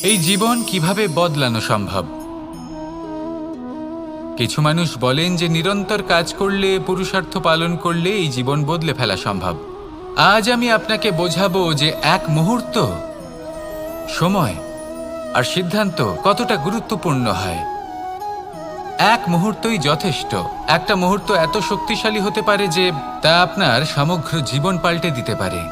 এই জীবন কিভাবে বদলানো সম্ভব? কিছু মানুষ বলেন যে নিরন্তর কাজ করলে, পুরুষার্থ পালন করলে এই জীবন বদলে ফেলা সম্ভব। আজ আমি আপনাকে বোঝাবো যে এক মুহূর্ত, সময় আর সিদ্ধান্ত কতটা গুরুত্বপূর্ণ হয়। এক মুহূর্তই যথেষ্ট। একটা মুহূর্ত এত শক্তিশালী হতে পারে যে তা আপনার সমগ্র জীবন পাল্টে দিতে পারে।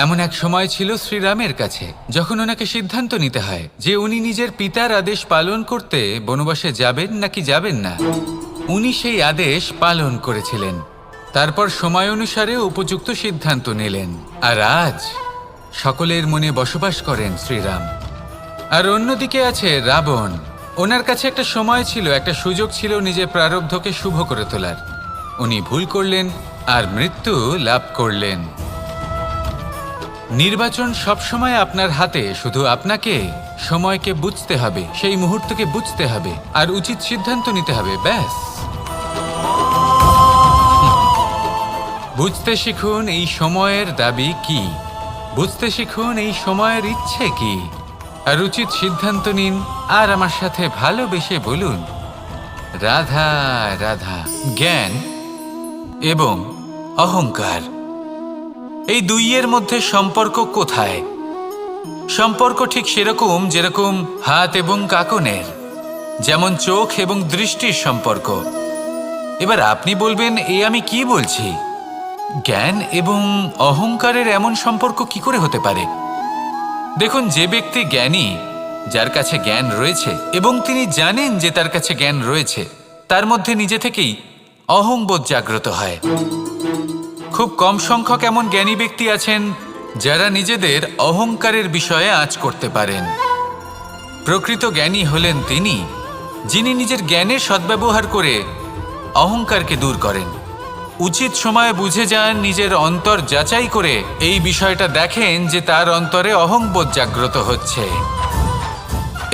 এমন এক সময় ছিল শ্রীরামের কাছে, যখন ওনাকে সিদ্ধান্ত নিতে হয় যে উনি নিজের পিতার আদেশ পালন করতে বনবাসে যাবেন নাকি যাবেন না। উনি সেই আদেশ পালন করেছিলেন। তারপর সময় অনুসারে উপযুক্ত সিদ্ধান্ত নিলেন। আর আজ সকলের মনে বসবাস করেন শ্রীরাম। আর অন্যদিকে আছে রাবণ। ওনার কাছে একটা সময় ছিল, একটা সুযোগ ছিল নিজের প্রারব্ধকে শুভ করে তোলার। উনি ভুল করলেন আর মৃত্যু লাভ করলেন। নির্বাচন সবসময় আপনার হাতে, শুধু আপনাকে সময়কে বুঝতে হবে, সেই মুহূর্তকে বুঝতে হবে আর উচিত সিদ্ধান্ত নিতে হবে, ব্যাস। বুঝতে শিখুন এই সময়ের দাবি কি, বুঝতে শিখুন এই সময়ের ইচ্ছে কি, আর উচিত সিদ্ধান্ত নিন। আর আমার সাথে ভালোবেসে বলুন, রাধা রাধা। জ্ঞান এবং অহংকার, এই দুইয়ের মধ্যে সম্পর্ক কোথায়? সম্পর্ক ঠিক সেরকম যেরকম হাত এবং কাকনের, যেমন চোখ এবং দৃষ্টির সম্পর্ক। এবার আপনি বলবেন, এ আমি কি বলছি? জ্ঞান এবং অহংকারের এমন সম্পর্ক কি করে হতে পারে? দেখুন, যে ব্যক্তি জ্ঞানী, যার কাছে জ্ঞান রয়েছে এবং তিনি জানেন যে তার কাছে জ্ঞান রয়েছে, তার মধ্যে নিজে থেকেই অহংবোধ জাগ্রত হয়। খুব কম সংখ্যক এমন জ্ঞানী ব্যক্তি আছেন যারা নিজেদের অহংকারের বিষয়ে আঁচ করতে পারেন। প্রকৃত জ্ঞানী হলেন তিনি, যিনি নিজের জ্ঞানের সদ্ব্যবহার করে অহংকারকে দূর করেন। উচিত সময়ে বুঝে যান, নিজের অন্তর যাচাই করে এই বিষয়টা দেখেন যে তার অন্তরে অহংবোধ জাগ্রত হচ্ছে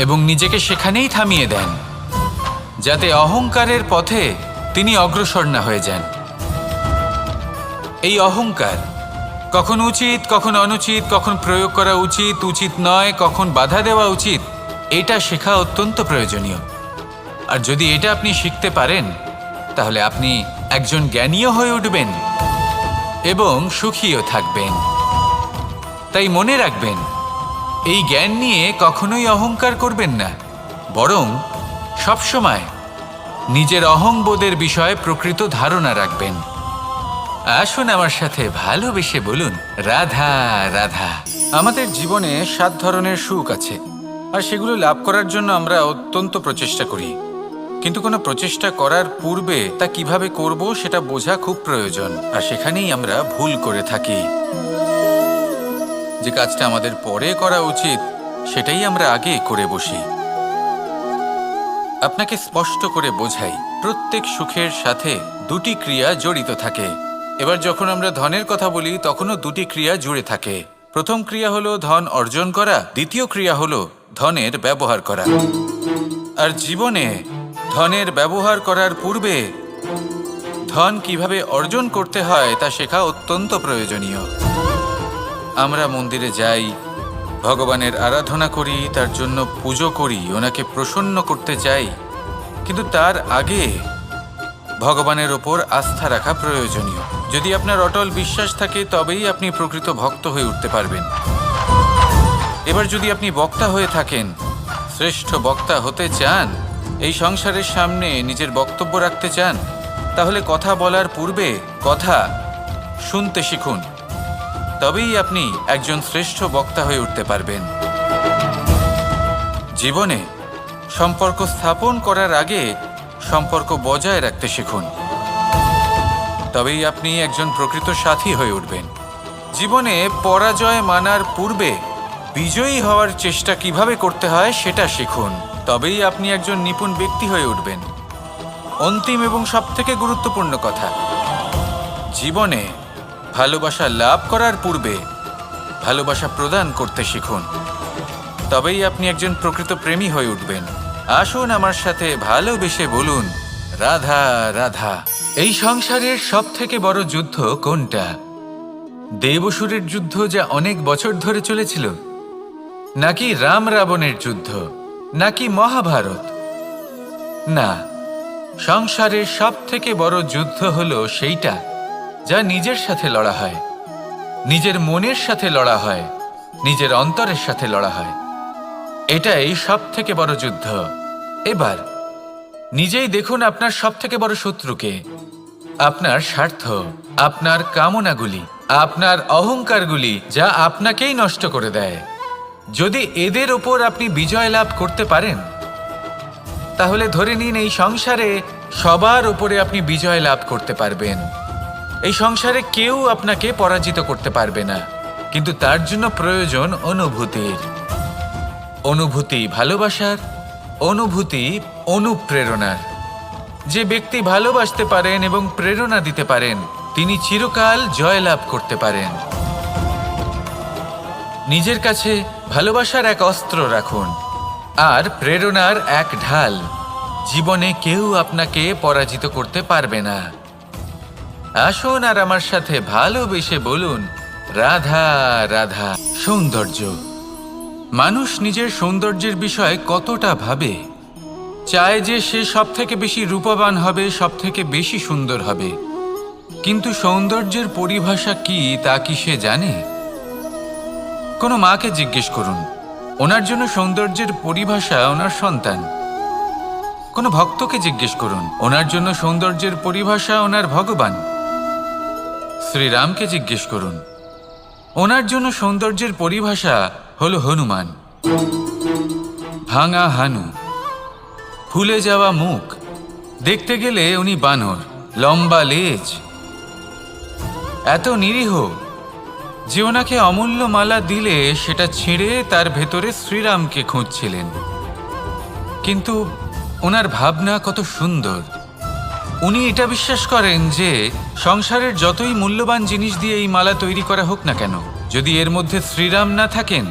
এবং নিজেকে সেখানেই থামিয়ে দেন, যাতে অহংকারের পথে তিনি অগ্রসর না হয়ে যান। এই অহংকার কখন উচিত, কখন অনুচিত, কখন প্রয়োগ করা উচিত, উচিত নয়, কখন বাধা দেওয়া উচিত, এটা শেখা অত্যন্ত প্রয়োজনীয়। আর যদি এটা আপনি শিখতে পারেন, তাহলে আপনি একজন জ্ঞানীও হয়ে উঠবেন এবং সুখীও থাকবেন। তাই মনে রাখবেন, এই জ্ঞান নিয়ে কখনোই অহংকার করবেন না, বরং সবসময় নিজের অহংবোধের বিষয়ে প্রকৃত ধারণা রাখবেন। আসুন আমার সাথে ভালোবেসে বলুন, রাধা রাধা। আমাদের জীবনে 7 ধরনের সুখ আছে, আর সেগুলো লাভ করার জন্য আমরা অত্যন্ত প্রচেষ্টা করি। কিন্তু কোনো প্রচেষ্টা করার পূর্বে তা কিভাবে করব সেটা বোঝা খুব প্রয়োজন, আর সেখানেই আমরা ভুল করে থাকি। যে কাজটা আমাদের পরে করা উচিত, সেটাই আমরা আগে করে বসি। আপনাকে স্পষ্ট করে বোঝাই, প্রত্যেক সুখের সাথে 2টি ক্রিয়া জড়িত থাকে। এবার যখন আমরা ধনের কথা বলি, তখনও 2টি ক্রিয়া জুড়ে থাকে। প্রথম ক্রিয়া হলো ধন অর্জন করা, দ্বিতীয় ক্রিয়া হলো ধনের ব্যবহার করা। আর জীবনে ধনের ব্যবহার করার পূর্বে ধন কিভাবে অর্জন করতে হয় তা শেখা অত্যন্ত প্রয়োজনীয়। আমরা মন্দিরে যাই, ভগবানের আরাধনা করি, তার জন্য পুজো করি, ওনাকে প্রসন্ন করতে চাই, কিন্তু তার আগে ভগবানের ওপর আস্থা রাখা প্রয়োজনীয়। যদি আপনার অটল বিশ্বাস থাকে, তবেই আপনি প্রকৃত ভক্ত হয়ে উঠতে পারবেন। এবার যদি আপনি বক্তা হয়ে থাকেন, শ্রেষ্ঠ বক্তা হতে চান, এই সংসারের সামনে নিজের বক্তব্য রাখতে চান, তাহলে কথা বলার পূর্বে কথা শুনতে শিখুন। তবেই আপনি একজন শ্রেষ্ঠ বক্তা হয়ে উঠতে পারবেন। জীবনে সম্পর্ক স্থাপন করার আগে সম্পর্ক বজায় রাখতে শিখুন, তবেই আপনি একজন প্রকৃত সাথী হয়ে উঠবেন। জীবনে পরাজয় মানার পূর্বে বিজয়ী হওয়ার চেষ্টা কিভাবে করতে হয় সেটা শিখুন, তবেই আপনি একজন নিপুণ ব্যক্তি হয়ে উঠবেন। অন্তিম এবং সবথেকে গুরুত্বপূর্ণ কথা, জীবনে ভালোবাসা লাভ করার পূর্বে ভালোবাসা প্রদান করতে শিখুন, তবেই আপনি একজন প্রকৃত প্রেমী হয়ে উঠবেন। আসুন আমার সাথে ভালোবেসে বলুন, রাধা রাধা। এই সংসারের সবথেকে বড় যুদ্ধ কোনটা? দেব অসুরের যুদ্ধ, যা অনেক বছর ধরে চলেছিল, নাকি রাম রাবণের যুদ্ধ, নাকি মহাভারত? না, সংসারের সব থেকে বড় যুদ্ধ হলো সেইটা যা নিজের সাথে লড়া হয়, নিজের মনের সাথে লড়া হয়, নিজের অন্তরের সাথে লড়া হয়। এটাই সব থেকে বড় যুদ্ধ। এবার নিজেই দেখুন আপনার সব থেকে বড় শত্রুকে। আপনার স্বার্থ, আপনার কামনাগুলি, আপনার অহংকারগুলি, যা আপনাকেই নষ্ট করে দেয়। যদি এদের ওপর আপনি বিজয় লাভ করতে পারেন, তাহলে ধরে নিন এই সংসারে সবার উপরে আপনি বিজয় লাভ করতে পারবেন। এই সংসারে কেউ আপনাকে পরাজিত করতে পারবে না। কিন্তু তার জন্য প্রয়োজন অনুভূতির। অনুভূতি ভালোবাসার, অনুভূতি অনুপ্রেরণার। যে ব্যক্তি ভালোবাসতে পারেন এবং প্রেরণা দিতে পারেন, তিনি চিরকাল জয়লাভ করতে পারেন। নিজের কাছে ভালোবাসার এক অস্ত্র রাখুন আর প্রেরণার এক ঢাল। জীবনে কেউ আপনাকে পরাজিত করতে পারবে না। আসুন আর আমার সাথে ভালোবেসে বলুন, রাধা রাধা। সৌন্দর্য। মানুষ নিজের সৌন্দর্যের বিষয়ে কতটা ভাবে, চায় যে সে সব থেকে বেশি রূপবান হবে, সব থেকে বেশি সুন্দর হবে। কিন্তু সৌন্দর্যের পরিভাষা কি তা কি সে জানে? কোনো মাকে জিজ্ঞেস করুন, ওনার জন্য সৌন্দর্যের পরিভাষা ওনার সন্তান। কোনো ভক্তকে জিজ্ঞেস করুন, ওনার জন্য সৌন্দর্যের পরিভাষা ওনার ভগবান। শ্রীরামকে জিজ্ঞেস করুন, ওনার জন্য সৌন্দর্যের পরিভাষা হলো হনুমান। ভাঙা হানু, ফুলে যাওয়া মুখ, দেখতে গেলে উনি বানর, লম্বা লেজ, এত নিরীহ যে ওনাকে অমূল্য মালা দিলে সেটা ছিঁড়ে তার ভেতরে শ্রীরামকে খুঁজছিলেন। কিন্তু ওনার ভাবনা কত সুন্দর। উনি এটা বিশ্বাস করেন যে সংসারের যতই মূল্যবান জিনিস দিয়ে এই মালা তৈরি করা হোক না কেন, যদি এর মধ্যে শ্রীরাম না থাকেন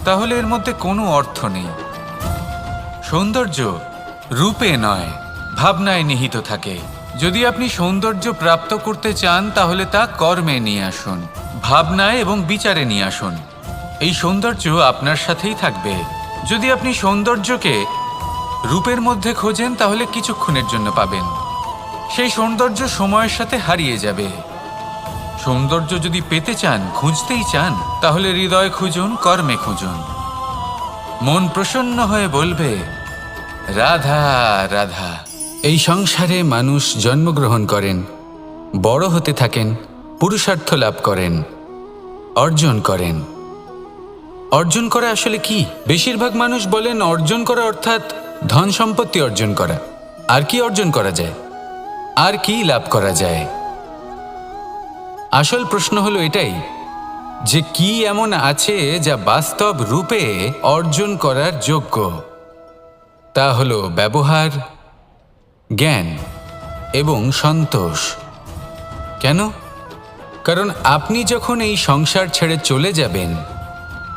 তাহলে এর মধ্যে কোনো অর্থ নেই। সৌন্দর্য রূপে নয়, ভাবনায় নিহিত থাকে। যদি আপনি সৌন্দর্য প্রাপ্ত করতে চান তাহলে তা কর্মে নিয়ে আসুন, ভাবনায় এবং বিচারে নিয়ে আসুন। এই সৌন্দর্য আপনার সাথেই থাকবে। যদি আপনি সৌন্দর্যকে রূপের মধ্যে খোঁজেন তাহলে কিছুক্ষণের জন্য পাবেন, সেই সৌন্দর্য সময়ের সাথে হারিয়ে যাবে। সৌন্দর্য যদি পেতে চান, খুঁজতেই চান, তাহলে হৃদয় খুঁজুন, কর্মে খুঁজুন। মন প্রসন্ন হয়ে বলবে, রাধা রাধা। এই সংসারে মানুষ জন্মগ্রহণ করেন, বড় হতে থাকেন, পুরুষার্থ লাভ করেন, অর্জন করেন। অর্জন করা আসলে কি? বেশিরভাগ মানুষ বলেন অর্জন করা অর্থাৎ ধন সম্পত্তি অর্জন করা। আর কি অর্জন করা যায়? আর কি লাভ করা যায়? আসল প্রশ্ন হলো এটাই যে কি এমন আছে যা বাস্তব রূপে অর্জন করার যোগ্য। তা হলো ব্যবহার, জ্ঞান এবং সন্তোষ। কেন? কারণ আপনি যখন এই সংসার ছেড়ে চলে যাবেন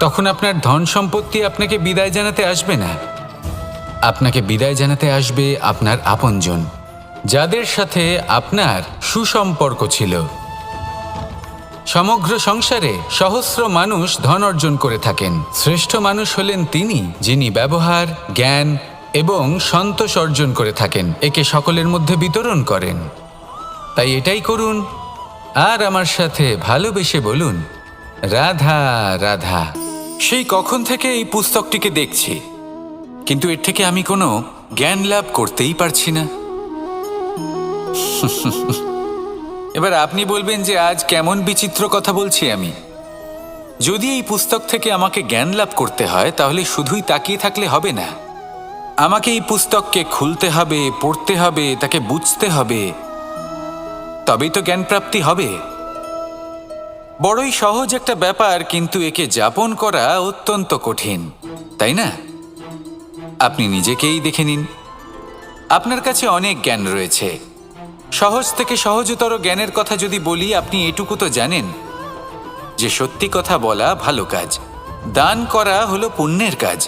তখন আপনার ধন সম্পত্তি আপনাকে বিদায় জানাতে আসবে না। আপনাকে বিদায় জানাতে আসবে আপনার আপনজন, যাদের সাথে আপনার সুসম্পর্ক ছিল। সমগ্র সংসারে সহস্র মানুষ ধন অর্জন করে থাকেন। শ্রেষ্ঠ মানুষ হলেন তিনি যিনি ব্যবহার, জ্ঞান এবং সন্তোষ অর্জন করে থাকেন, একে সকলের মধ্যে বিতরণ করেন। তাই এটাই করুন আর আমার সাথে ভালোবেসে বলুন, রাধা রাধা। সেই কখন থেকে এই পুস্তকটিকে দেখছি, কিন্তু এর থেকে আমি কোনো জ্ঞান লাভ করতেই পারছি না। এবার আপনি বলবেন যে আজ কেমন বিচিত্র কথা বলছি আমি। যদি এই পুস্তক থেকে আমাকে জ্ঞান লাভ করতে হয় তাহলে শুধুই তাকিয়ে থাকলে হবে না। আমাকে এই পুস্তককে খুলতে হবে, পড়তে হবে, তাকে বুঝতে হবে, তবেই তো জ্ঞান প্রাপ্তি হবে। বড়ই সহজ একটা ব্যাপার, কিন্তু একে যাপন করা অত্যন্ত কঠিন, তাই না? আপনি নিজেকেই দেখে নিন। আপনার কাছে অনেক জ্ঞান রয়েছে। সহজ থেকে সহজতর জ্ঞানের কথা যদি বলি, আপনি এটুকু তো জানেন যে সত্যি কথা বলা ভালো কাজ, দান করা হলো পুণ্যের কাজ।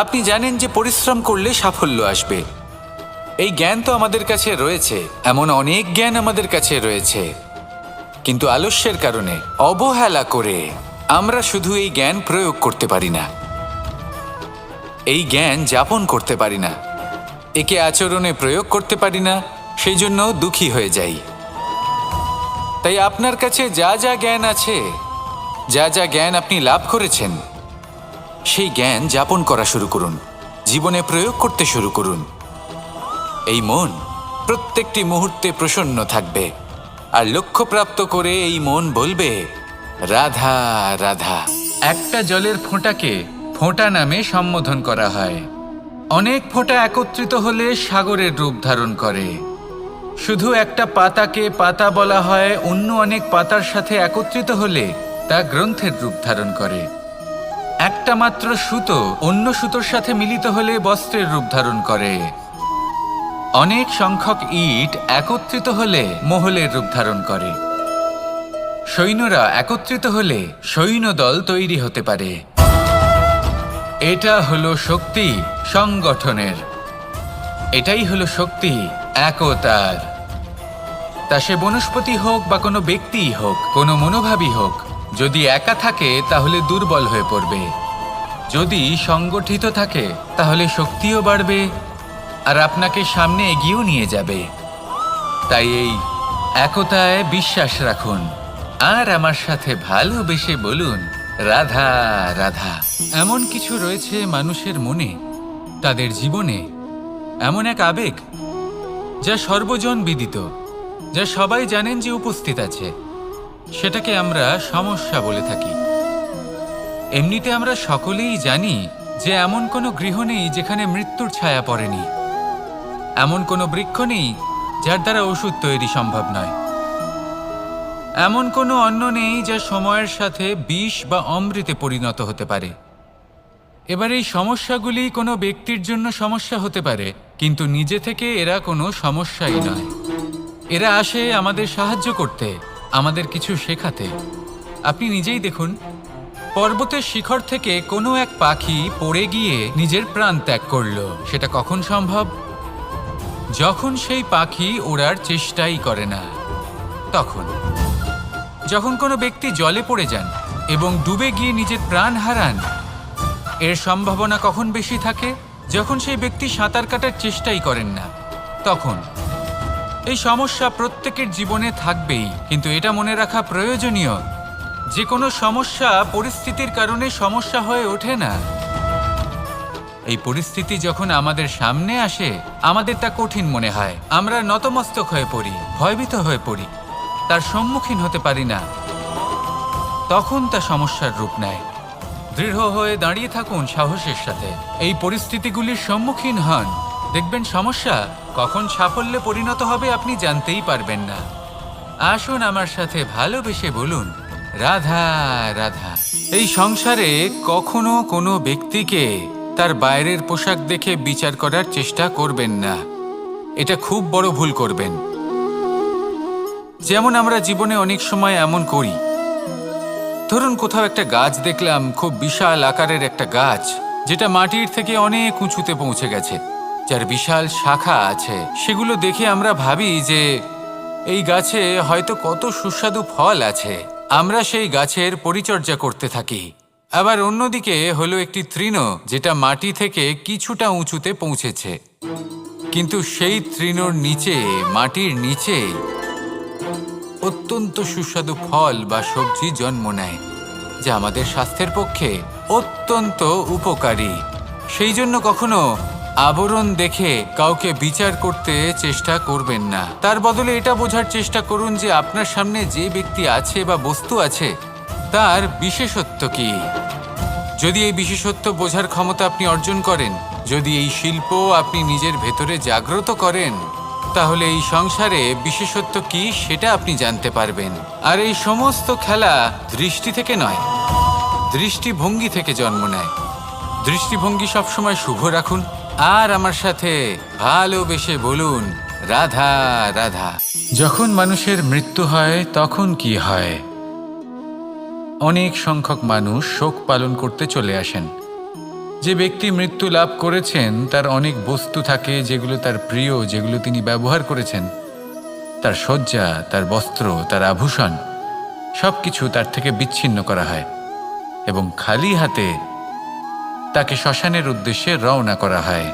আপনি জানেন যে পরিশ্রম করলে সাফল্য আসবে। এই জ্ঞান তো আমাদের কাছে রয়েছে, এমন অনেক জ্ঞান আমাদের কাছে রয়েছে, কিন্তু আলস্যের কারণে, অবহেলা করে আমরা শুধু এই জ্ঞান প্রয়োগ করতে পারি না, এই জ্ঞান যাপন করতে পারি না, একে আচরণে প্রয়োগ করতে পারি না, সেই জন্য দুঃখী হয়ে যাই। তাই আপনার কাছে যা যা জ্ঞান আছে, যা যা জ্ঞান আপনি লাভ করেছেন, সেই জ্ঞান যাপন করা শুরু করুন, জীবনে প্রয়োগ করতে শুরু করুন। এই মন প্রত্যেকটি মুহূর্তে প্রসন্ন থাকবে, আর লক্ষ্যপ্রাপ্ত করে এই মন বলবে, রাধা রাধা। একটা জলের ফোঁটাকে ফোঁটা নামে সম্বোধন করা হয়। অনেক ফোঁটা একত্রিত হলে সাগরের রূপ ধারণ করে। শুধু একটা পাতাকে পাতা বলা হয়, অন্য অনেক পাতার সাথে একত্রিত হলে তা গ্রন্থের রূপ ধারণ করে। একটা মাত্র সুতো অন্য সুতোর সাথে মিলিত হলে বস্ত্রের রূপ ধারণ করে। অনেক সংখ্যক ইট একত্রিত হলে মহলের রূপ ধারণ করে। সৈন্যরা একত্রিত হলে সৈন্যদল তৈরি হতে পারে। এটা হলো শক্তি সংগঠনের, এটাই হলো শক্তি একতার। তা সে বনস্পতি হোক বা কোনো ব্যক্তিই হোক, কোনো মনোভাবই হোক, যদি একা থাকে তাহলে দুর্বল হয়ে পড়বে। যদি সংগঠিত থাকে তাহলে শক্তিও বাড়বে আর আপনাকে সামনে এগিয়েও নিয়ে যাবে। তাই এই একতায় বিশ্বাস রাখুন আর আমার সাথে ভালোবেসে বলুন, রাধা রাধা। এমন কিছু রয়েছে মানুষের মনে, তাদের জীবনে এমন এক আবেগ যা সর্বজন বিদিত, যা সবাই জানেন যে উপস্থিত আছে। সেটাকে আমরা সমস্যা বলে থাকি। এমনিতে আমরা সকলেই জানি যে এমন কোনো গৃহ নেই যেখানে মৃত্যুর ছায়া পড়েনি, এমন কোনো বৃক্ষ নেই যার দ্বারা ওষুধ তৈরি সম্ভব নয়, এমন কোনো অন্ন নেই যা সময়ের সাথে বিষ বা অমৃতে পরিণত হতে পারে। এবার এই সমস্যাগুলি কোনো ব্যক্তির জন্য সমস্যা হতে পারে, কিন্তু নিজে থেকে এরা কোনো সমস্যাই নয়। এরা আসে আমাদের সাহায্য করতে, আমাদের কিছু শেখাতে। আপনি নিজেই দেখুন, পর্বতের শিখর থেকে কোনো এক পাখি পড়ে গিয়ে নিজের প্রাণ ত্যাগ করল। সেটা কখন সম্ভব? যখন সেই পাখি ওড়ার চেষ্টাই করে না। তখন যখন কোনো ব্যক্তি জলে পড়ে যান এবং ডুবে গিয়ে নিজের প্রাণ হারান, এর সম্ভাবনা কখন বেশি থাকে? যখন সেই ব্যক্তি সাঁতার কাটার চেষ্টাই করেন না। তখন এই সমস্যা প্রত্যেকের জীবনে থাকবেই, কিন্তু এটা মনে রাখা প্রয়োজনীয় যে কোনো সমস্যা পরিস্থিতির কারণে সমস্যা হয়ে ওঠে না। এই পরিস্থিতি যখন আমাদের সামনে আসে, আমাদের তা কঠিন মনে হয়, আমরা নতমস্তক হয়ে পড়ি, ভয়ভীত হয়ে পড়ি, তার সম্মুখীন হতে পারি না। তখন তা সমস্যার রূপ নেয়। দৃঢ় হয়ে দাঁড়িয়ে থাকুন সাহসের সাথে, এই পরিস্থিতিগুলির সম্মুখীন হন, দেখবেন সমস্যা কখন সাফল্যে পরিণত হবে আপনি জানতেই পারবেন না। আসুন আমার সাথে ভালোবেসে বলুন, রাধা রাধা। এই সংসারে কখনো কোনো ব্যক্তিকে তার বাইরের পোশাক দেখে বিচার করার চেষ্টা করবেন না, এটা খুব বড় ভুল করবেন। যেমন আমরা জীবনে অনেক সময় এমন করি, ধরুন কোথাও একটা গাছ দেখলাম, খুব বিশাল আকারের একটা গাছ, যেটা মাটির থেকে অনেক উঁচুতে পৌঁছে গেছে, যার বিশাল শাখা আছে। সেগুলো দেখে আমরা ভাবি যে এই গাছে হয়তো কত সুস্বাদু ফল আছে, আমরা সেই গাছের পরিচর্যা করতে থাকি। আবার অন্যদিকে হলো একটি তৃণ, যেটা মাটি থেকে কিছুটা উঁচুতে পৌঁছেছে, কিন্তু সেই তৃণর নিচে, মাটির নিচে অত্যন্ত সুস্বাদু ফল বা সবজি জন্ম নেয়, যা আমাদের স্বাস্থ্যের পক্ষে অত্যন্ত উপকারী। সেই জন্য কখনো আবরণ দেখে কাউকে বিচার করতে চেষ্টা করবেন না। তার বদলে এটা বোঝার চেষ্টা করুন যে আপনার সামনে যে ব্যক্তি আছে বা বস্তু আছে, তার বিশেষত্ব কি। যদি এই বিশেষত্ব বোঝার ক্ষমতা আপনি অর্জন করেন, যদি এই শিল্প আপনি নিজের ভেতরে জাগ্রত করেন, তাহলে এই সংসারে বিশেষত্ব কি সেটা আপনি জানতে পারবেন। আর এই সমস্ত খেলা দৃষ্টি থেকে নয়, দৃষ্টিভঙ্গি থেকে জন্ম নেয়। দৃষ্টিভঙ্গি সবসময় শুভ রাখুন আর আমার সাথে ভালোবেসে বলুন, রাধা রাধা। যখন মানুষের মৃত্যু হয় তখন কি হয়? অনেক সংখ্যক মানুষ শোক পালন করতে চলে আসেন। যে ব্যক্তি মৃত্যু লাভ করেছেন তার অনেক বস্তু থাকে যেগুলো তার প্রিয়, যেগুলো তিনি ব্যবহার করেছেন। তার শয্যা, তার বস্ত্র, তার আভূষণ, সবকিছু তার থেকে বিচ্ছিন্ন করা হয়। এবং খালি হাতে তাকে শ্মশানের উদ্দেশ্যে রওনা করা হয়।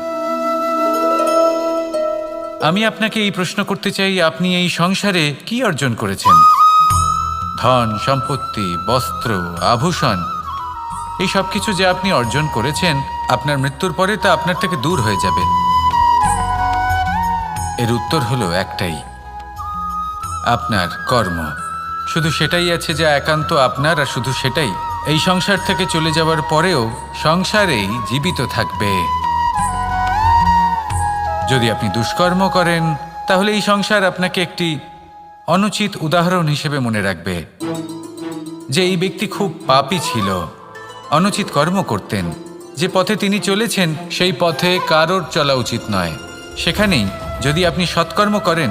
আমি আপনাকে এই প্রশ্ন করতে চাই, আপনি এই সংসারে কি অর্জন করেছেন? ধন, সম্পত্তি, বস্ত্র, আভূষণ, এই সব কিছু যে আপনি অর্জন করেছেন, আপনার মৃত্যুর পরে তা আপনার থেকে দূর হয়ে যাবে। এর উত্তর হলো একটাই, আপনার কর্ম। শুধু সেটাই আছে যা একান্ত আপনার, আর শুধু সেটাই এই সংসার থেকে চলে যাওয়ার পরেও সংসারেই জীবিত থাকবে। যদি আপনি দুষ্কর্ম করেন, তাহলে এই সংসার আপনাকে একটি অনুচিত উদাহরণ হিসেবে মনে রাখবে যে এই ব্যক্তি খুব পাপী ছিল, অনুচিত কর্ম করতেন। যে পথে তিনি চলেছেন সেই পথে কারোর চলা উচিত নয়। সেখানেই যদি আপনি সৎকর্ম করেন,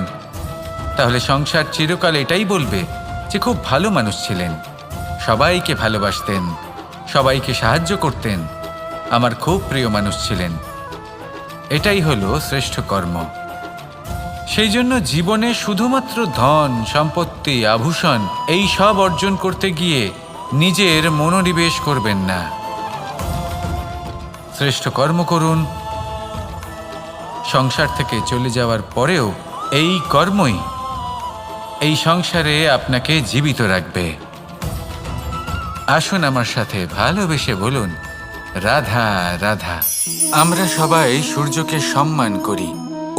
তাহলে সংসার চিরকাল এটাই বলবে যে খুব ভালো মানুষ ছিলেন, সবাইকে ভালোবাসতেন, সবাইকে সাহায্য করতেন, আমার খুব প্রিয় মানুষ ছিলেন। এটাই হলো শ্রেষ্ঠ কর্ম। সেই জন্য জীবনে শুধুমাত্র ধন, সম্পত্তি, আভূষণ এই সব অর্জন করতে গিয়ে নিজের মনোনিবেশ করবেন না। শ্রেষ্ঠ কর্ম করুন। সংসার থেকে চলে যাওয়ার পরেও এই কর্মই এই সংসারে আপনাকে জীবিত রাখবে। আসুন আমার সাথে ভালোবেসে বলুন, রাধা রাধা। আমরা সবাই সূর্যকে সম্মান করি,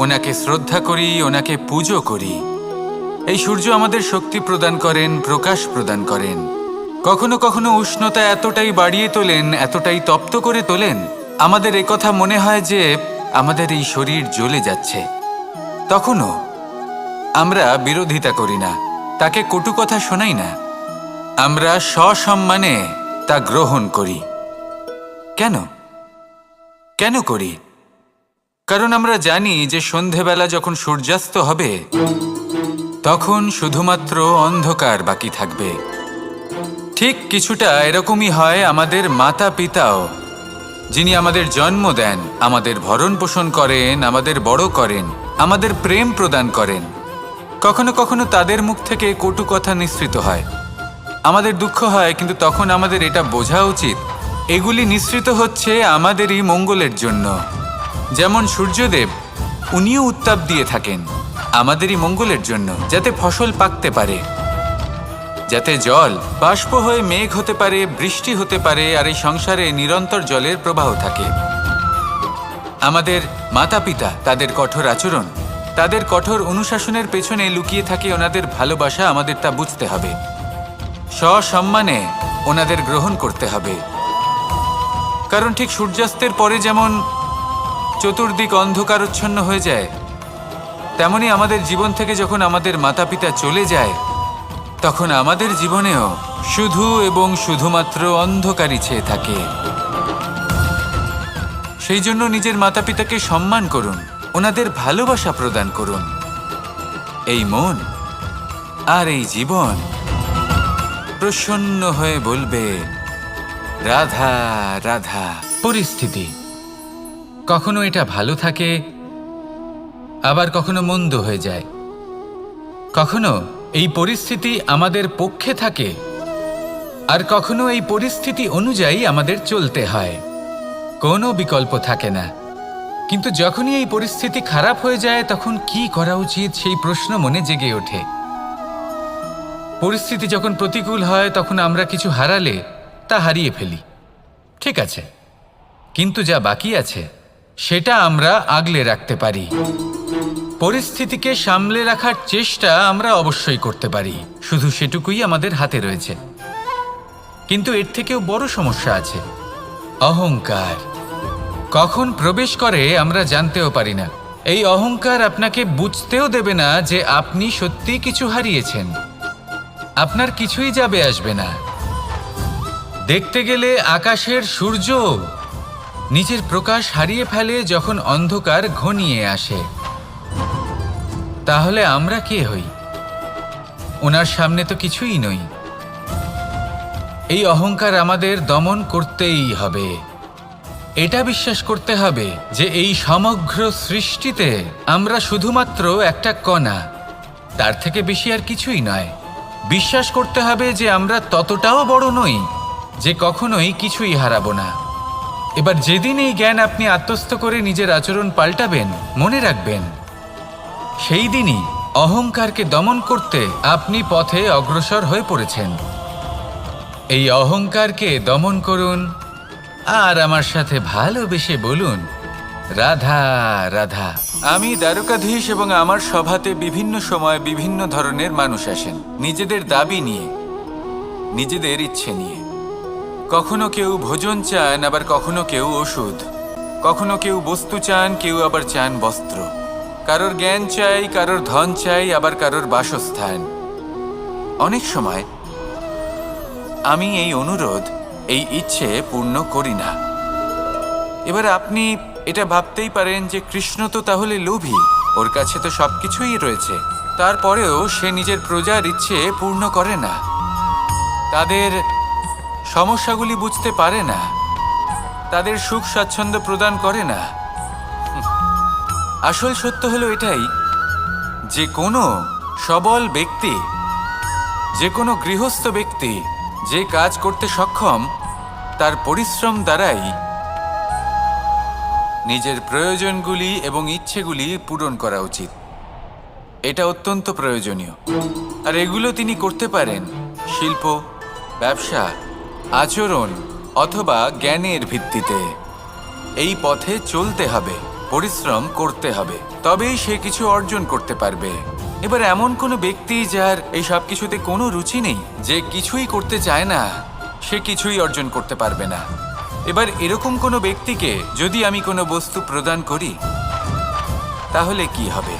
ওনাকে শ্রদ্ধা করি, ওনাকে পুজো করি। এই সূর্য আমাদের শক্তি প্রদান করেন, প্রকাশ প্রদান করেন। কখনো কখনো উষ্ণতা এতটাই বাড়িয়ে তোলেন, এতটাই তপ্ত করে তোলেন, আমাদের একথা মনে হয় যে আমাদের এই শরীর জ্বলে যাচ্ছে। তখনও আমরা বিরোধিতা করি না, তাকে কটু কথা শোনাই না, আমরা সসম্মানে তা গ্রহণ করি। কেন কেন করি? কারণ আমরা জানি যে সন্ধেবেলা যখন সূর্যাস্ত হবে, তখন শুধুমাত্র অন্ধকার বাকি থাকবে। ঠিক কিছুটা এরকমই হয় আমাদের মাতা পিতাও, যিনি আমাদের জন্ম দেন, আমাদের ভরণ পোষণ করেন, আমাদের বড় করেন, আমাদের প্রেম প্রদান করেন। কখনো কখনো তাদের মুখ থেকে কটু কথা নিঃসৃত হয়, আমাদের দুঃখ হয়, কিন্তু তখন আমাদের এটা বোঝা উচিত এগুলি নিঃসৃত হচ্ছে আমাদেরই মঙ্গলের জন্য। যেমন সূর্যদেব, উনিও উত্তাপ দিয়ে থাকেন আমাদেরই মঙ্গলের জন্য, যাতে ফসল পাকতে পারে, যাতে জল বাষ্প হয়ে মেঘ হতে পারে, বৃষ্টি হতে পারে, আর এই সংসারে নিরন্তর জলের প্রবাহ থাকে। আমাদের মাতা পিতা, তাদের কঠোর আচরণ, তাদের কঠোর অনুশাসনের পেছনে লুকিয়ে থাকে ওনাদের ভালোবাসা। আমাদের তা বুঝতে হবে, সসম্মানে ওনাদের গ্রহণ করতে হবে। কারণ ঠিক সূর্যাস্তের পরে যেমন চতুর্দিক অন্ধকারচ্ছন্ন হয়ে যায়, তেমনি আমাদের জীবন থেকে যখন আমাদের মাতা পিতা চলে যায়, তখন আমাদের জীবনেও শুধু এবং শুধুমাত্র অন্ধকারই ছেয়ে থাকে। সেই জন্য নিজের মাতা পিতাকে সম্মান করুন, ওনাদের ভালোবাসা প্রদান করুন। এই মন আর এই জীবন প্রসন্ন হয়ে বলবে, রাধা রাধা। পরিস্থিতি কখনো এটা ভালো থাকে, আবার কখনো মন্দ হয়ে যায়। কখনো এই পরিস্থিতি আমাদের পক্ষে থাকে, আর কখনো এই পরিস্থিতি অনুযায়ী আমাদের চলতে হয়। কোনো বিকল্প থাকে না। কিন্তু যখনই এই পরিস্থিতি খারাপ হয়ে যায়, তখন কি করা উচিত সেই প্রশ্ন মনে জেগে ওঠে। পরিস্থিতি যখন প্রতিকূল হয়, তখন আমরা কিছু হারালে তা হারিয়ে ফেলি, ঠিক আছে, কিন্তু যা বাকি আছে সেটা আমরা আগলে রাখতে পারি। পরিস্থিতিকে সামলে রাখার চেষ্টা আমরা অবশ্যই করতে পারি, শুধু সেটুকুই আমাদের হাতে রয়েছে। কিন্তু এর থেকেও বড় সমস্যা আছে, অহংকার। কখন প্রবেশ করে আমরা জানতেও পারি না। এই অহংকার আপনাকে বুঝতেও দেবে না যে আপনি সত্যি কিছু হারিয়েছেন। আপনার কিছুই যাবে আসবে না। দেখতে গেলে আকাশের সূর্য নিজের প্রকাশ হারিয়ে ফেলে যখন অন্ধকার ঘনিয়ে আসে। তাহলে আমরা কে হই? ওনার সামনে তো কিছুই নই। এই অহংকার আমাদের দমন করতেই হবে। এটা বিশ্বাস করতে হবে যে এই সমগ্র সৃষ্টিতে আমরা শুধুমাত্র একটা কণা, তার থেকে বেশি আর কিছুই নয়। বিশ্বাস করতে হবে যে আমরা ততটাও বড় নই যে কখনোই কিছুই হারাবো না। এবার যেদিন এই জ্ঞান আপনি আত্মস্থ করে নিজের আচরণ পাল্টাবেন, মনে রাখবেন সেই দিনই অহংকারকে দমন করতে আপনি পথে অগ্রসর হয়ে পড়েছেন। এই অহংকারকে দমন করুন আর আমার সাথে ভালোবেসে বলুন, রাধা রাধা। আমি দ্বারকাধীশ এবং আমার সভাতে বিভিন্ন সময় বিভিন্ন ধরনের মানুষ আসেন, নিজেদের দাবি নিয়ে, নিজেদের ইচ্ছে নিয়ে। কখনো কেউ ভোজন চান, আবার কখনো কেউ ওষুধ, কখনো কেউ বস্তু চান, কেউ আবার চান বস্ত্র। কারোর জ্ঞান চাই, কারোর ধন চাই, আবার কারোর বাসস্থান। অনেক সময় আমি এই অনুরোধ, এই ইচ্ছে পূর্ণ করি না। এবার আপনি এটা ভাবতেই পারেন যে কৃষ্ণ তো তাহলে লোভী, ওর কাছে তো সবকিছুই রয়েছে, তারপরেও সে নিজের প্রজার ইচ্ছে পূর্ণ করে না, তাদের সমস্যাগুলি বুঝতে পারে না, তাদের সুখ স্বাচ্ছন্দ্য প্রদান করে না। আসল সত্য হলো এটাই যে কোনো সবল ব্যক্তি, যে কোনো গৃহস্থ ব্যক্তি যে কাজ করতে সক্ষম, তার পরিশ্রম দ্বারাই নিজের প্রয়োজনগুলি এবং ইচ্ছেগুলি পূরণ করা উচিত। এটা অত্যন্ত প্রয়োজনীয়। আর এগুলো তিনি করতে পারেন শিল্প, ব্যবসা, আচরণ অথবা জ্ঞানের ভিত্তিতে। এই পথে চলতে হবে, পরিশ্রম করতে হবে, তবেই সে কিছু অর্জন করতে পারবে। এবার এমন কোনো ব্যক্তি যার এই সব কিছুতে কোনো রুচি নেই, যে কিছুই করতে চায় না, সে কিছুই অর্জন করতে পারবে না। এবার এরকম কোনো ব্যক্তিকে যদি আমি কোনো বস্তু প্রদান করি, তাহলে কি হবে?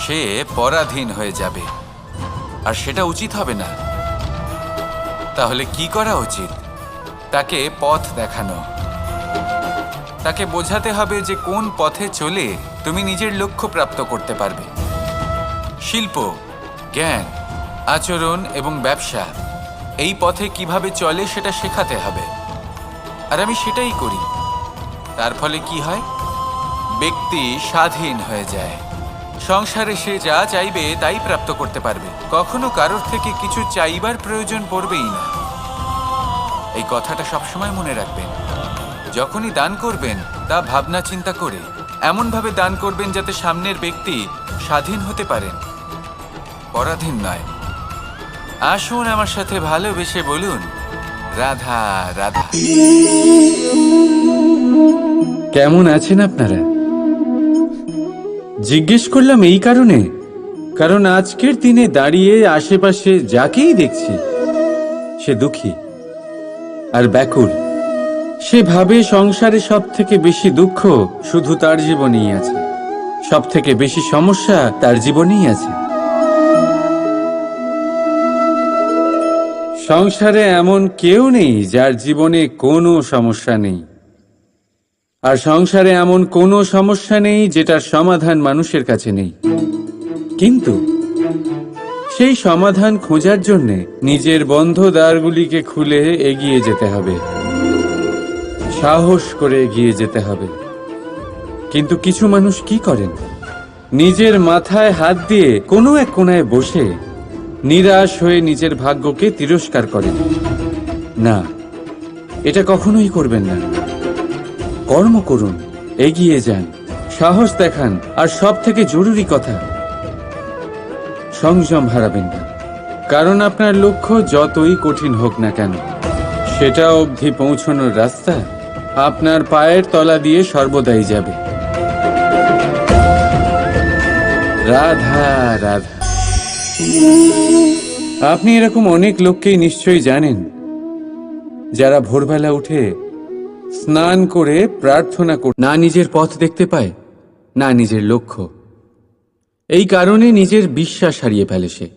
সে পরাধীন হয়ে যাবে, আর সেটা উচিত হবে না। তাহলে কি করা উচিত? তাকে পথ দেখানো, তাকে বোঝাতে হবে যে কোন পথে চলে তুমি নিজের লক্ষ্য প্রাপ্ত করতে পারবে। শিল্প, জ্ঞান, আচরণ এবং ব্যবসা, এই পথে কিভাবে চলে সেটা শেখাতে হবে। আর আমি সেটাই করি। তার ফলে কি হয়? ব্যক্তি স্বাধীন হয়ে যায়। সংসারে সে যা চাইবে তাই প্রাপ্ত করতে পারবে, কখনো কারোর থেকে কিছু চাইবার প্রয়োজন পড়বেই না। এই কথাটা সবসময় মনে রাখবেন। যখনই দান করবেন তা ভাবনা চিন্তা করে এমনভাবে দান করবেন যাতে সামনের ব্যক্তি স্বাধীন হতে পারেন, পরাধীন নয়। আসুন আমার সাথে ভালোবেসে বলুন, রাধা রাধা। কেমন আছেন আপনারা? জিজ্ঞেস করলাম এই কারণে, কারণ আজকের দিনে দাঁড়িয়ে আশেপাশে যাকেই দেখছি সে দুঃখী আর ব্যাকুল। সে ভাবে সংসারে সব থেকে বেশি দুঃখ শুধু তার জীবনেই আছে, সব থেকে বেশি সমস্যা তার জীবনেই আছে। সংসারে এমন কেউ নেই যার জীবনে কোনো সমস্যা নেই, আর সংসারে এমন কোনো সমস্যা নেই যেটার সমাধান মানুষের কাছে নেই। কিন্তু সেই সমাধান খোঁজার জন্যে নিজের বন্ধ দ্বারগুলিকে খুলে এগিয়ে যেতে হবে, সাহস করে এগিয়ে যেতে হবে। কিন্তু কিছু মানুষ কি করেন? নিজের মাথায় হাত দিয়ে কোনো এক কোণায় বসে নিরাশ হয়ে নিজের ভাগ্যকে তিরস্কার করেন। না, এটা কখনোই করবেন না। কর্ম করুন, এগিয়ে যান, সাহস দেখান, আর সব থেকে জরুরি কথা, সংযম হারাবেন না। কারণ আপনার লক্ষ্য যতই কঠিন হোক না কেন, সেটা অবধি পৌঁছানোর রাস্তা আপনার পায়ের তলা দিয়ে সর্বদাই যাবে। রাধা রাধা। আপনি এরকম অনেক লোককেই নিশ্চয়ই জানেন যারা ভোরবেলা উঠে স্নান করে প্রার্থনা করে না নিজের পথ দেখতে পায়, না নিজের লক্ষ্য। এই কারণে নিজের বিশ্বাস হারিয়ে ফেলে সে,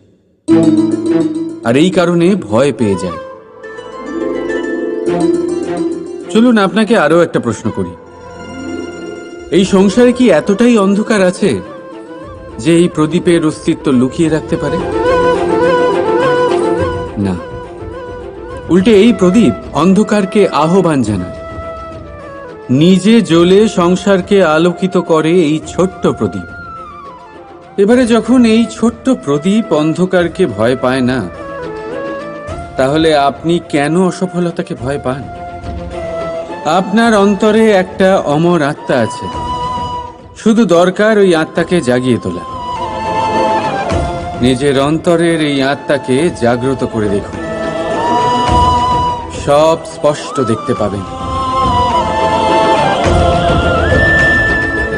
আর এই কারণে ভয় পেয়ে যায়। চলুন আপনাকে আরো একটা প্রশ্ন করি। এই সংসারে কি এতটাই অন্ধকার আছে যে এই প্রদীপের অস্তিত্ব লুকিয়ে রাখতে পারে? না, উল্টে এই প্রদীপ অন্ধকারকে আহ্বান জানায়। নিজে জ্বলে সংসারকে আলোকিত করে এই ছোট্ট প্রদীপ। এবারে যখন এই ছোট্ট প্রদীপ অন্ধকারকে ভয় পায় না, তাহলে আপনি কেন অসফলতাকে ভয় পান? আপনার অন্তরে একটা অমর আত্মা আছে, শুধু দরকার ওই আত্মাকে জাগিয়ে তোলা। নিজের অন্তরের এই আত্মাকে জাগ্রত করে দেখুন, সব স্পষ্ট দেখতে পাবেন।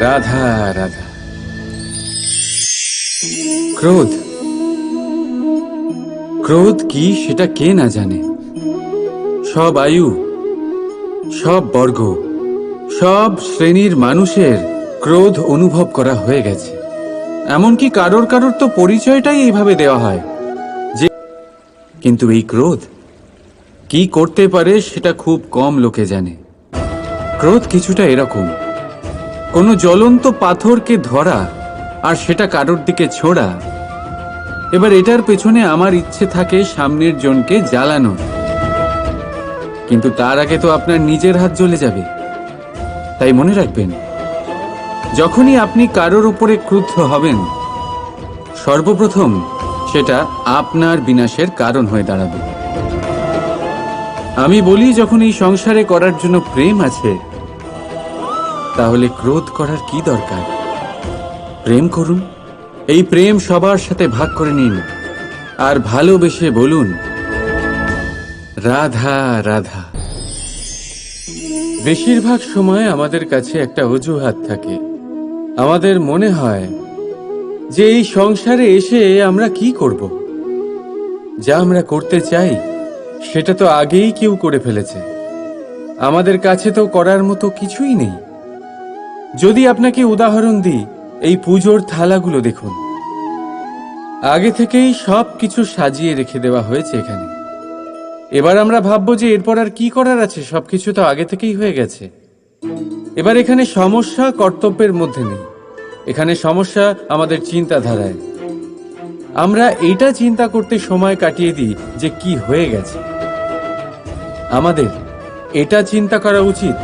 রাধা রাধা। ক্রোধ, ক্রোধ কি সেটা কে না জানে? সব আয়ু, সব বর্গ, সব শ্রেণীর মানুষের ক্রোধ অনুভব করা হয়ে গেছে। এমনকি কারোর কারোর তো পরিচয়টাই এইভাবে দেওয়া হয় যে, কিন্তু এই ক্রোধ কি করতে পারে সেটা খুব কম লোকে জানে। ক্রোধ কিছুটা এরকম, কোনো জ্বলন্ত পাথরকে ধরা আর সেটা কারোর দিকে ছোড়া। এবার এটার পেছনে আমার ইচ্ছে থাকে সামনের জনকে জ্বালানোর, কিন্তু তার আগে তো আপনার নিজের হাত জ্বলে যাবে। তাই মনে রাখবেন, যখনই আপনি কারোর উপরে ক্রুদ্ধ হবেন, সর্বপ্রথম সেটা আপনার বিনাশের কারণ হয়ে দাঁড়াবে। আমি বলি, যখন এই সংসারে করার জন্য প্রেম আছে, তাহলে ক্রোধ করার কি দরকার? প্রেম করুন, এই প্রেম সবার সাথে ভাগ করে নিন আর ভালোবেসে বলুন, রাধা রাধা। বেশিরভাগ সময় আমাদের কাছে একটা অজুহাত থাকে। আমাদের মনে হয় যে এই সংসারে এসে আমরা কি করব? যা আমরা করতে চাই সেটা তো আগেই কেউ করে ফেলেছে। আমাদের কাছে তো করার মতো কিছুই নেই। যদি আপনাকে উদাহরণ দিই, এই পুজোর থালাগুলো দেখুন, আগে থেকেই সব কিছু সাজিয়ে রেখে দেওয়া হয়েছে এখানে। এবার আমরা ভাববো যে এরপর আর কি করার আছে, সবকিছু তো আগে থেকেই হয়ে গেছে। এবার এখানে সমস্যা কর্তব্যের মধ্যে নেই, এখানে সমস্যা আমাদের চিন্তাধারায়। আমরা এটা চিন্তা করতে সময় কাটিয়ে দিই যে কি হয়ে গেছে। আমাদের এটা চিন্তা করা উচিত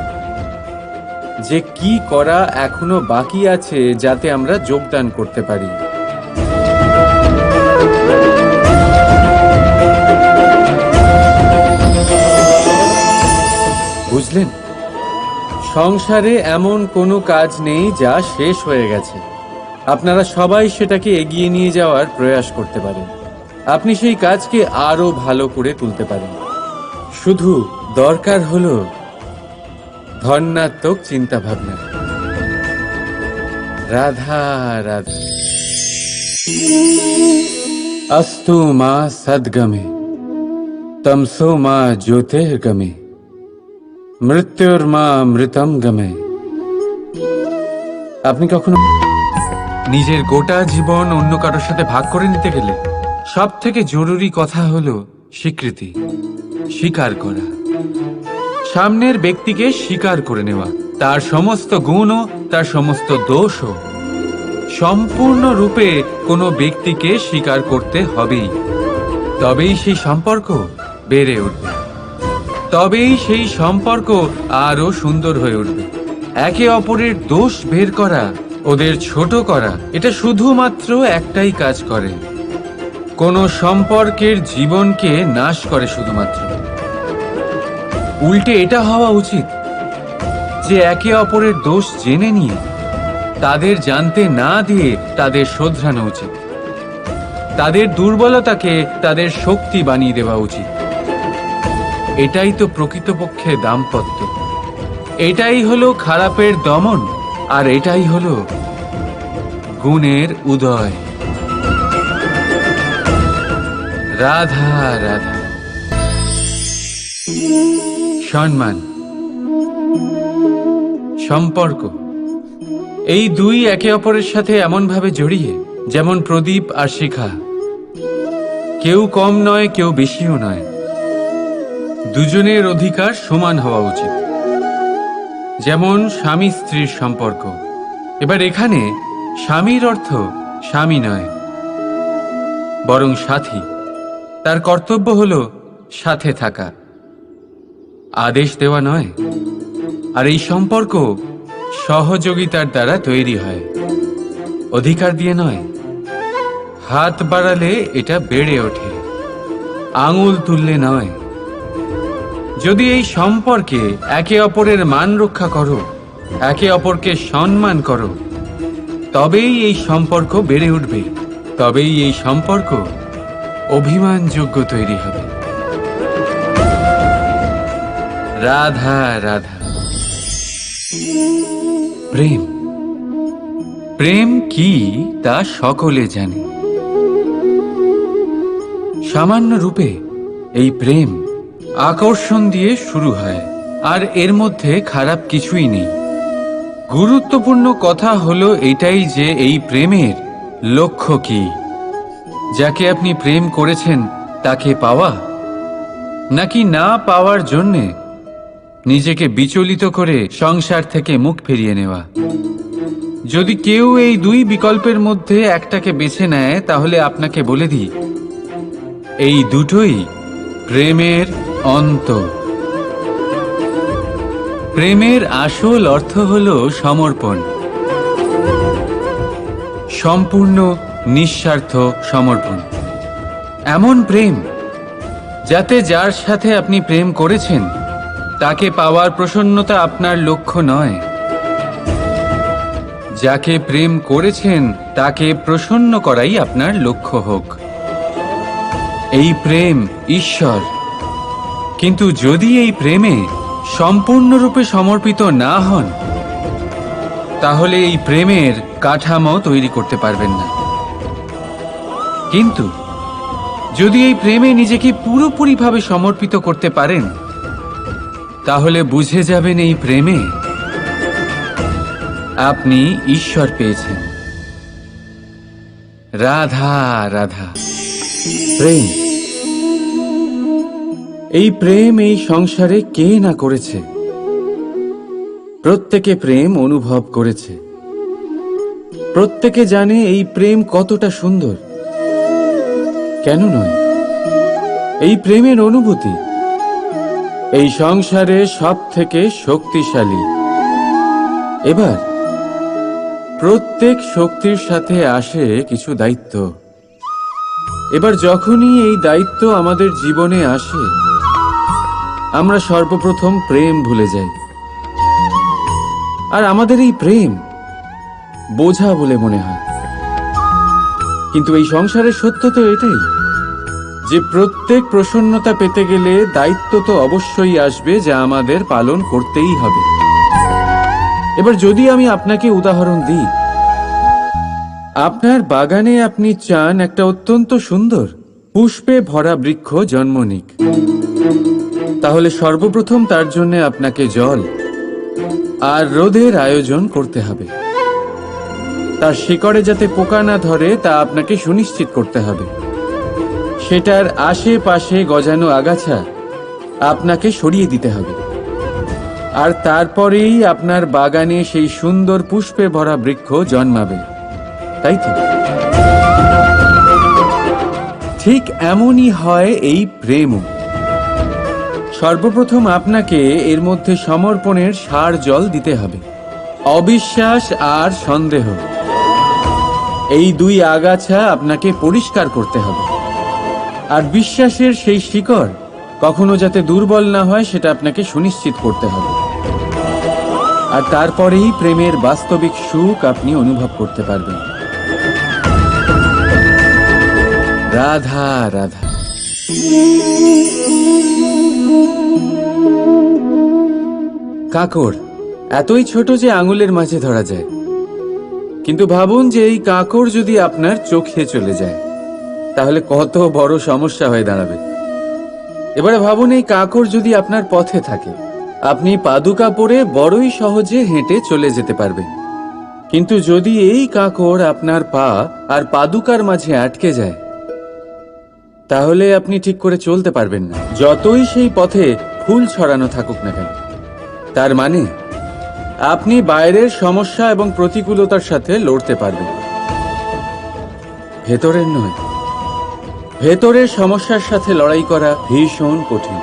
যে কি করা এখনো বাকি আছে, যাতে আমরা যোগদান করতে পারি। বুঝলেন, সংসারে এমন কোনো কাজ নেই যা শেষ হয়ে গেছে। আপনারা সবাই সেটাকে এগিয়ে নিয়ে যাওয়ার প্রয়াস করতে পারেন। আপনি সেই কাজকে আরো ভালো করে তুলতে পারেন। শুধু দরকার হলো ধন্যাত্মক চিন্তা ভাবনা। রাধা রাধা। अस्तु मा सद्गमे तमसो मा ज्योतिर्गमे মৃত্যুর্মা মৃতম গমে। আপনি কখনো নিজের গোটা জীবন অন্য কারোর সাথে ভাগ করে নিতে গেলে সব থেকে জরুরি কথা হলো স্বীকৃতি, স্বীকার করা। সামনের ব্যক্তিকে স্বীকার করে নেওয়া, তার সমস্ত গুণও তার সমস্ত দোষও। সম্পূর্ণরূপে কোনো ব্যক্তিকে স্বীকার করতে হবেই, তবেই সেই সম্পর্ক বেড়ে উঠবে, তবেই সেই সম্পর্ক আরো সুন্দর হয়ে উঠবে। একে অপরের দোষ বের করা, ওদের ছোট করা, এটা শুধুমাত্র একটাই কাজ করে, কোন সম্পর্কের জীবনকে নাশ করে শুধুমাত্র। উল্টে এটা হওয়া উচিত যে একে অপরের দোষ জেনে নিয়ে তাদের জানতে না দিয়ে তাদের শোধরানো উচিত। তাদের দুর্বলতাকে তাদের শক্তি বানিয়ে দেওয়া উচিত। এটাই তো প্রকৃতপক্ষে দাম্পত্য। এটাই হলো খারাপের দমন, আর এটাই হলো গুণের উদয়। রাধা রাধা। সম্মান, সম্পর্ক, এই দুই একে অপরের সাথে এমন ভাবে জড়িয়ে, যেমন প্রদীপ আর শিখা। কেউ কম নয়, কেউ বেশিও নয়। দুজনের অধিকার সমান হওয়া উচিত, যেমন স্বামী স্ত্রীর সম্পর্ক। এবার এখানে স্বামীর অর্থ স্বামী নয়, বরং সাথী। তার কর্তব্য হলো সাথে থাকা, আদেশ দেওয়া নয়। আর এই সম্পর্ক সহযোগিতার দ্বারা তৈরি হয়, অধিকার দিয়ে নয়। হাত বাড়ালে এটা বেড়ে ওঠে, আঙুল তুললে নয়। যদি এই সম্পর্কে একে অপরের মান রক্ষা করো, একে অপরকে সম্মান করো, তবেই এই সম্পর্ক বেড়ে উঠবে, তবেই এই সম্পর্ক অভিমানযোগ্য তৈরি হবে। রাধা রাধা। প্রেম, প্রেম কি তা সকলে জানে। সামান্য রূপে এই প্রেম আকর্ষণ দিয়ে শুরু হয়, আর এর মধ্যে খারাপ কিছুই নেই। গুরুত্বপূর্ণ কথা হলো এটাই যে এই প্রেমের লক্ষ্য কি। যাকে আপনি প্রেম করেছেন তাকে পাওয়া, নাকি না পাওয়ার জন্যে নিজেকে বিচলিত করে সংসার থেকে মুখ ফিরিয়ে নেওয়া। যদি কেউ এই দুই বিকল্পের মধ্যে একটাকে বেছে নেয়, তাহলে আপনাকে বলে দিই, এই দুটোই প্রেমের অন্ত। প্রেমের আসল অর্থ হলো সমর্পণ, সম্পূর্ণ নিঃস্বার্থ সমর্পণ। এমন প্রেম যাতে যার সাথে আপনি প্রেম করেছেন তাকে পাওয়ার প্রসন্নতা আপনার লক্ষ্য নয়, যাকে প্রেম করেছেন তাকে প্রসন্ন করাই আপনার লক্ষ্য হোক। এই প্রেম ঈশ্বর। কিন্তু যদি এই প্রেমে সম্পূর্ণরূপে সমর্পিত না হন, তাহলে এই প্রেমের কাঠামো তৈরি করতে পারবেন না। কিন্তু যদি এই প্রেমে নিজেকে পুরোপুরিভাবে সমর্পিত করতে পারেন, তাহলে বুঝে যাবেন এই প্রেমে আপনি ঈশ্বর পেয়েছেন। রাধা রাধা। প্রেম, এই প্রেম এই সংসারে কে না করেছে। প্রত্যেকে প্রেম অনুভব করেছে, প্রত্যেকে জানে এই প্রেম কতটা সুন্দর। কেন নয়? এই প্রেমের অনুভূতি এই সংসারে সব থেকে শক্তিশালী। এবার প্রত্যেক শক্তির সাথে আসে কিছু দায়িত্ব। এবার যখনই এই দায়িত্ব আমাদের জীবনে আসে, আমরা সর্বপ্রথম প্রেম ভুলে যাই। আর আমাদের এই প্রেম বোঝা বলে মনে হয়। কিন্তু এই সংসারের সত্য তো এটাই যে প্রত্যেক প্রসন্নতা পেতে গেলে দায়িত্ব তো অবশ্যই আসবে, যা আমাদের পালন করতেই হবে। এবার যদি আমি আপনাকে উদাহরণ দিই, আপনার বাগানে আপনি চান একটা অত্যন্ত সুন্দর পুষ্পে ভরা বৃক্ষ জন্ম নিক, তাহলে সর্বপ্রথম তার জন্য আপনাকে জল আর রোদের আয়োজন করতে হবে। তার শিকড়ে যাতে পোকা না ধরে তা আপনাকে সুনিশ্চিত করতে হবে। সেটার আশেপাশে গজানো আগাছা আপনাকে সরিয়ে দিতে হবে। আর তারপরেই আপনার বাগানে সেই সুন্দর পুষ্পে ভরা বৃক্ষ জন্মাবে, তাই তো? ঠিক এমনই হয় এই প্রেমও। সর্বপ্রথম আপনাকে এর মধ্যে সমর্পণের সার জল দিতে হবে। অবিশ্বাস আর সন্দেহ, এই দুই আগাছা আপনাকে পরিষ্কার করতে হবে। আর বিশ্বাসের সেই শিকড় কখনো যাতে দুর্বল না হয়, সেটা আপনাকে সুনিশ্চিত করতে হবে। আর তারপরেই প্রেমের বাস্তবিক সুখ আপনি অনুভব করতে পারবেন। রাধা রাধা। কাঁকড় এতই ছোট যে আঙুলের মাঝে ধরা যায়, কিন্তু ভাবুন যে এই কাঁকড় যদি আপনার চোখে চলে যায়, তাহলে কত বড় সমস্যা হয়ে দাঁড়াবে। এবারে ভাবুন এই কাঁকড় যদি আপনার পথে থাকে, আপনি পাদুকা পরে বড়ই সহজে হেঁটে চলে যেতে পারবেন। কিন্তু যদি এই কাঁকড় আপনার পা আর পাদুকার মাঝে আটকে যায়, তাহলে আপনি ঠিক করে চলতে পারবেন না, যতই সেই পথে ফুল ছড়ানো থাকুক না কেন। তার মানে আপনি বাইরের সমস্যা এবং প্রতিকূলতার সাথে লড়তে পারবেন, ভেতরের নয়। ভেতরের সমস্যার সাথে লড়াই করা ভীষণ কঠিন।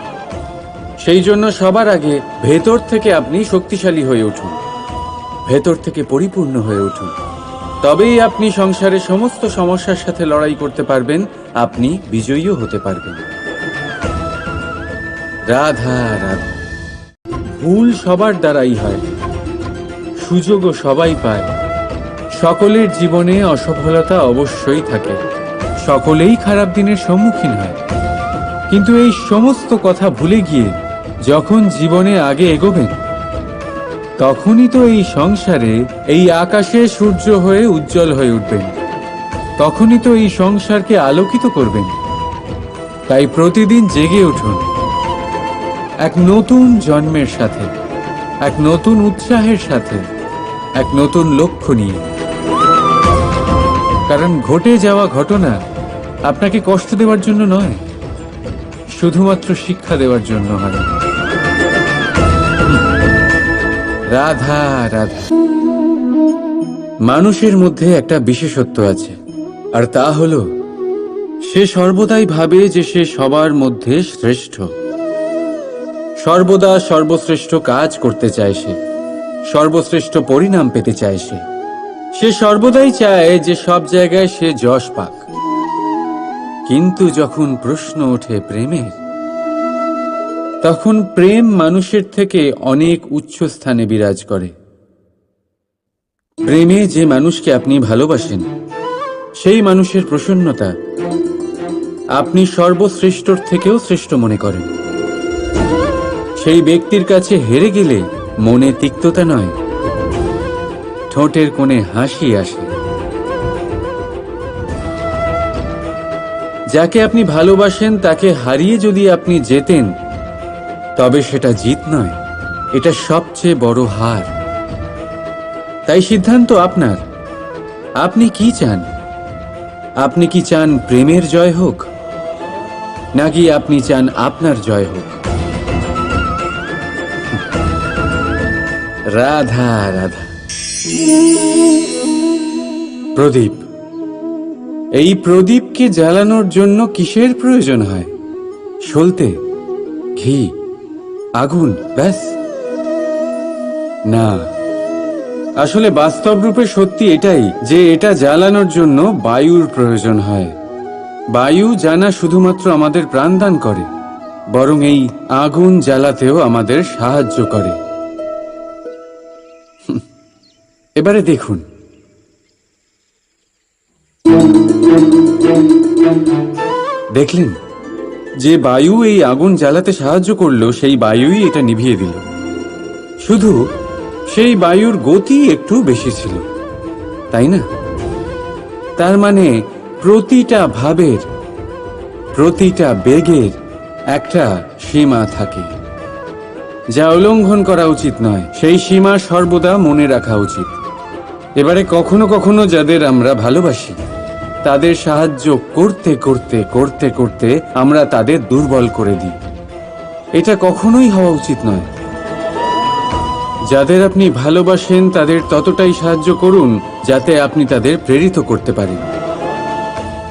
সেই জন্য সবার আগে ভেতর থেকে আপনি শক্তিশালী হয়ে উঠুন, ভেতর থেকে পরিপূর্ণ হয়ে উঠুন। তবেই আপনি সংসারের সমস্ত সমস্যার সাথে লড়াই করতে পারবেন, আপনি বিজয়ীও হতে পারবেন। রাধা রাধা। ভুল সবার দ্বারাই হয়, সুযোগও সবাই পায়। সকলের জীবনে অসফলতা অবশ্যই থাকে, সকলেই খারাপ দিনের সম্মুখীন হয়। কিন্তু এই সমস্ত কথা ভুলে গিয়ে যখন জীবনে আগে এগোবেন, তখনই তো এই সংসারে, এই আকাশে সূর্য হয়ে উজ্জ্বল হয়ে উঠবেন। তখনই তো এই সংসারকে আলোকিত করবেন। তাই প্রতিদিন জেগে উঠুন এক নতুন জন্মের সাথে, এক নতুন উৎসাহের সাথে, এক নতুন লক্ষ্য নিয়ে। কারণ ঘটে যাওয়া ঘটনা আপনাকে কষ্ট দেওয়ার জন্য নয়, শুধুমাত্র শিক্ষা দেওয়ার জন্য হয়। রাধা রাধা। মানুষের মধ্যে একটা বিশেষত্ব আছে, আর তা হলো সে সর্বদাই ভাবে যে সে সবার মধ্যে শ্রেষ্ঠ। সর্বদা সর্বশ্রেষ্ঠ কাজ করতে চায় সে, সর্বশ্রেষ্ঠ পরিণাম পেতে চায় সে। সে সর্বদাই চায় যে সব জায়গায় সে যশ পাক। কিন্তু যখন প্রশ্ন ওঠে প্রেমের, তখন প্রেম মানুষের থেকে অনেক উচ্চ স্থানে বিরাজ করে। প্রেমে যে মানুষকে আপনি ভালোবাসেন, সেই মানুষের প্রসন্নতা আপনি সর্বশ্রেষ্ঠর থেকেও শ্রেষ্ঠ মনে করেন। সেই ব্যক্তির কাছে হেরে গেলে মনে তিক্ততা নয়, ঠোঁটের কোণে হাসি আসে। যাকে আপনি ভালোবাসেন তাকে হারিয়ে যদি আপনি জেতেন, তবে সেটা জিত নয়, এটা সবচেয়ে বড় হার। তাই সিদ্ধান্ত আপনার। আপনি কি চান? আপনি কি চান প্রেমের জয় হোক, নাকি আপনি চান আপনার জয় হোক? রাধা রাধা। প্রদীপ, এই প্রদীপকে জ্বালানোর জন্য কিসের প্রয়োজন হয়? সলতে, ঘি, আগুন, ব্যাস? না, আসলে বাস্তব রূপে সত্যি এটাই যে এটা জ্বালানোর জন্য বায়ুর প্রয়োজন হয়। বায়ু জানা শুধুমাত্র আমাদের প্রাণদান করে, বরং এই আগুন জ্বালাতেও আমাদের সাহায্য করে। এবারে দেখুন, দেখলেন যে বায়ু এই আগুন জ্বালাতে সাহায্য করলো, সেই বায়ুই এটা নিভিয়ে দিল। শুধু সেই বায়ুর গতি একটু বেশি ছিল, তাই না? তার মানে প্রতিটা ভাবের, প্রতিটা বেগের একটা সীমা থাকে, যা উল্লঙ্ঘন করা উচিত নয়। সেই সীমা সর্বদা মনে রাখা উচিত। এবারে কখনো কখনো যাদের আমরা ভালোবাসি, তাদের সাহায্য করতে করতে করতে করতে আমরা তাদের দুর্বল করে দিই। এটা কখনোই হওয়া উচিত নয়। যাদের আপনি ভালোবাসেন তাদের ততটাই সাহায্য করুন যাতে আপনি তাদের প্রেরিত করতে পারেন,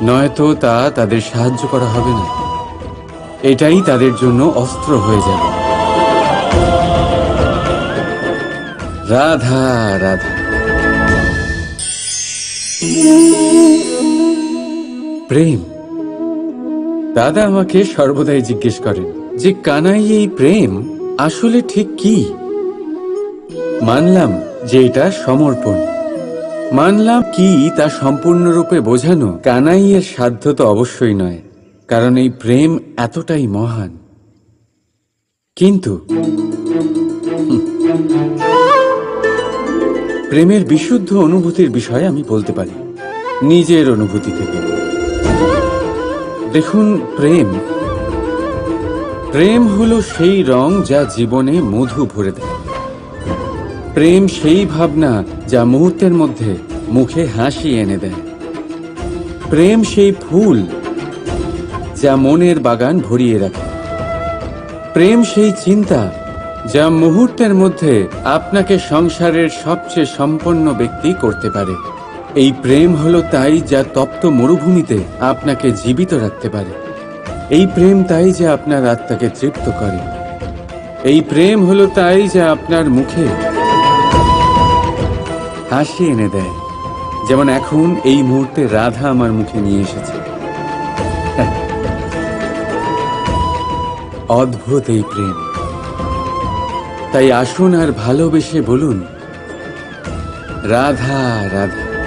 নয়তো তা তাদের সাহায্য করা হবে না। এটাই তাদের জন্য অস্ত্র হয়ে যাবে। রাধা রাধা। প্রেম। দাদা আমাকে সর্বদাই জিজ্ঞেস করেন যে কানাই, এই প্রেম আসলে ঠিক কি? মানলাম যে এটা সমর্পণ। মানলাম কি তা সম্পূর্ণরূপে বোঝানো কানাইয়ের সাধ্য তো অবশ্যই নয়, কারণ এই প্রেম এতটাই মহান। কিন্তু প্রেমের বিশুদ্ধ অনুভূতির বিষয়ে আমি বলতে পারি নিজের অনুভূতি থেকে। দেখুন, প্রেম হলো সেই রং যা জীবনে মধু ভরে দেয়। প্রেম সেই ভাবনা যা মুহূর্তের মধ্যে মুখে হাসি এনে দেয়। প্রেম সেই ফুল যা মনের বাগান ভরিয়ে রাখে। প্রেম সেই চিন্তা যা মুহূর্তের মধ্যে আপনাকে সংসারের সবচেয়ে সম্পন্ন ব্যক্তি করতে পারে। এই প্রেম হলো তাই যা তপ্ত মরুভূমিতে আপনাকে জীবিত রাখতে পারে। এই প্রেম তাই যা আপনার আত্মাকে তৃপ্ত করে। এই প্রেম হলো তাই যা আপনার মুখে হাসি এনে দেয়, যেমন এখন এই মুহূর্তে রাধা আমার মুখে নিয়ে এসেছে। অদ্ভুত এই প্রেম। তাই আসুন আর ভালোবেসে বলুন, রাধা রাধা।